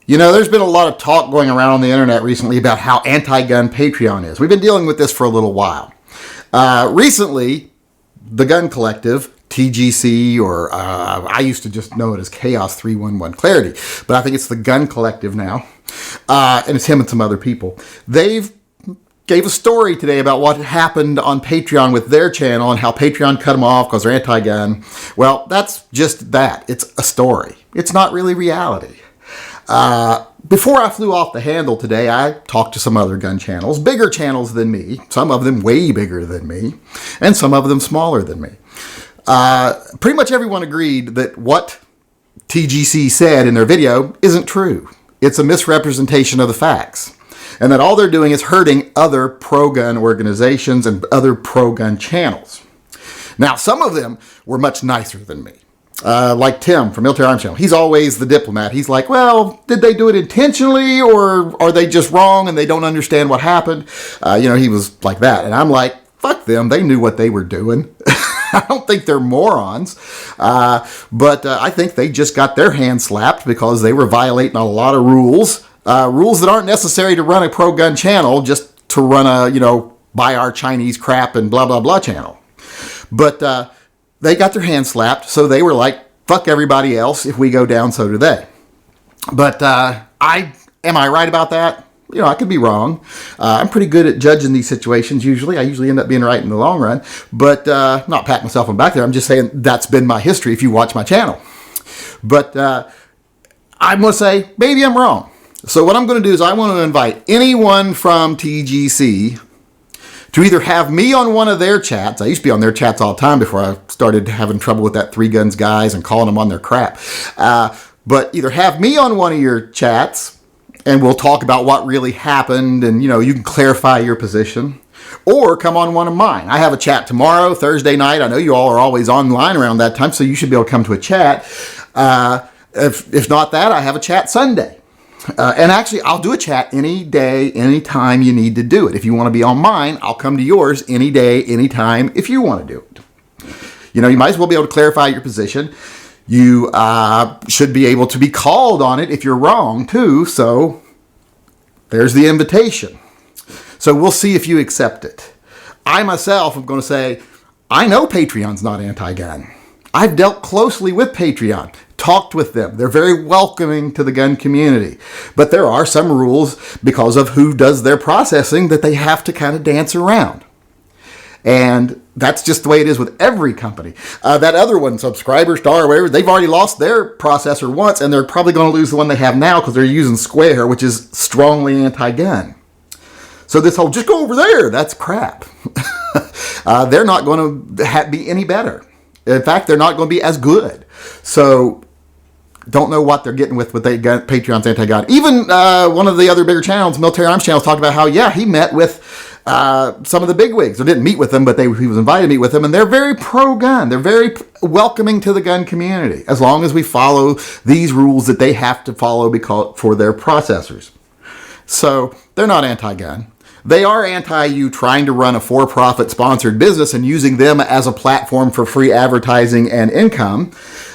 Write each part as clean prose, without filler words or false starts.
You know, there's been a lot of talk going around on the internet recently about how anti-gun Patreon is. We've been dealing with this for a little while. Recently, the Gun Collective, TGC, or I used to just know it as Chaos 311 Clarity, but I think it's the Gun Collective now, and it's him and some other people. They've gave a story today about what happened on Patreon with their channel and how Patreon cut them off because they're anti-gun. Well, that's just that. It's a story. It's not really reality. Before I flew off the handle today, I talked to some other gun channels, bigger channels than me, some of them way bigger than me, and some of them smaller than me. Pretty much everyone agreed that what TGC said in their video isn't true. It's a misrepresentation of the facts. And that all they're doing is hurting other pro-gun organizations and other pro-gun channels. Now, some of them were much nicer than me. Like Tim from Military Arms Channel. He's always the diplomat. He's like, well, did they do it intentionally or are they just wrong and they don't understand what happened? He was like that. And I'm like, fuck them. They knew what they were doing. I don't think they're morons. But I think they just got their hands slapped because they were violating a lot of rules. Rules that aren't necessary to run a pro-gun channel, just to run a, buy our Chinese crap and blah, blah, blah channel. But they got their hands slapped, so they were like, fuck everybody else. If we go down, so do they. But am I right about that? I could be wrong. I'm pretty good at judging these situations usually. I usually end up being right in the long run. But not patting myself on the back there. I'm just saying that's been my history if you watch my channel. But I'm going to say, maybe I'm wrong. So what I'm going to do is I want to invite anyone from TGC to either have me on one of their chats. I used to be on their chats all the time before I started having trouble with that 3 Guns guys and calling them on their crap. But either have me on one of your chats and we'll talk about what really happened and, you can clarify your position. Or come on one of mine. I have a chat tomorrow, Thursday night. I know you all are always online around that time, so you should be able to come to a chat. If not that, I have a chat Sunday. And actually, I'll do a chat any day, any time you need to do it. If you want to be on mine, I'll come to yours any day, any time if you want to do it. You might as well be able to clarify your position. You should be able to be called on it if you're wrong, too. So there's the invitation. So we'll see if you accept it. I myself am going to say, I know Patreon's not anti-gun. I've dealt closely with Patreon. Talked with them. They're very welcoming to the gun community. But there are some rules because of who does their processing that they have to kind of dance around. And that's just the way it is with every company. That other one, Subscriber Star or whatever, they've already lost their processor once and they're probably going to lose the one they have now because they're using Square, which is strongly anti-gun. So this whole, just go over there, that's crap. They're not going to be any better. In fact, they're not going to be as good. So don't know what they're getting with Patreon's anti-gun. Even one of the other bigger channels, Military Arms Channel, talked about how, he met with some of the bigwigs. Or didn't meet with them, but he was invited to meet with them. And they're very pro-gun. They're very welcoming to the gun community, as long as we follow these rules that they have to follow for their processors. So they're not anti-gun. They are anti-you trying to run a for-profit sponsored business and using them as a platform for free advertising and income.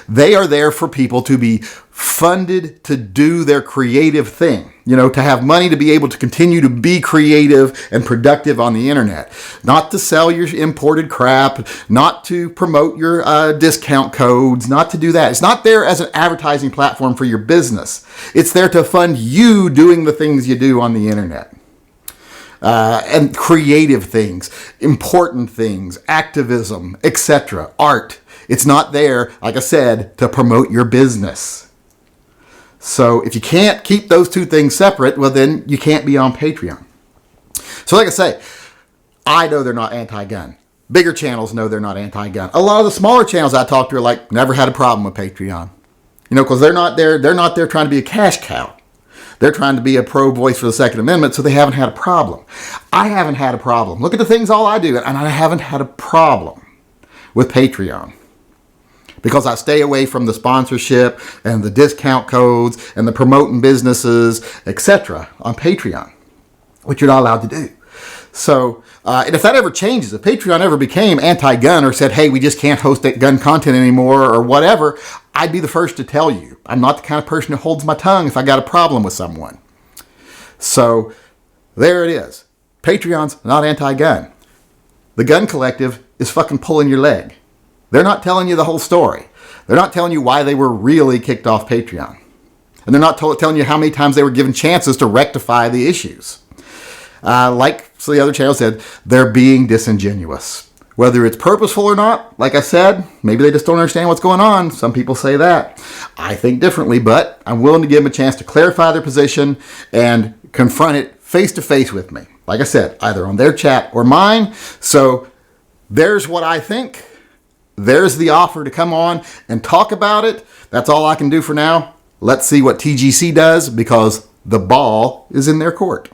They are there for people to be funded to do their creative thing, to have money to be able to continue to be creative and productive on the internet. Not to sell your imported crap, not to promote your discount codes, not to do that. It's not there as an advertising platform for your business. It's there to fund you doing the things you do on the internet. And creative things, important things, activism, etc., art. It's not there, like I said, to promote your business. So if you can't keep those two things separate, well, then you can't be on Patreon. So like I say, I know they're not anti-gun. Bigger channels know they're not anti-gun. A lot of the smaller channels I talk to are like, never had a problem with Patreon. Because they're not there trying to be a cash cow. They're trying to be a pro voice for the Second Amendment, so they haven't had a problem. I haven't had a problem. Look at the things all I do, and I haven't had a problem with Patreon. Because I stay away from the sponsorship and the discount codes and the promoting businesses, etc. on Patreon, which you're not allowed to do. So, and if that ever changes, if Patreon ever became anti-gun or said, hey, we just can't host that gun content anymore or whatever, I'd be the first to tell you. I'm not the kind of person who holds my tongue if I got a problem with someone. So, there it is. Patreon's not anti-gun. The Gun Collective is fucking pulling your leg. They're not telling you the whole story. They're not telling you why they were really kicked off Patreon. And they're not telling you how many times they were given chances to rectify the issues. Like the other channel said, they're being disingenuous. Whether it's purposeful or not, like I said, maybe they just don't understand what's going on. Some people say that. I think differently, but I'm willing to give them a chance to clarify their position and confront it face to face with me. Like I said, either on their chat or mine. So there's what I think. There's the offer to come on and talk about it. That's all I can do for now. Let's see what TGC does because the ball is in their court.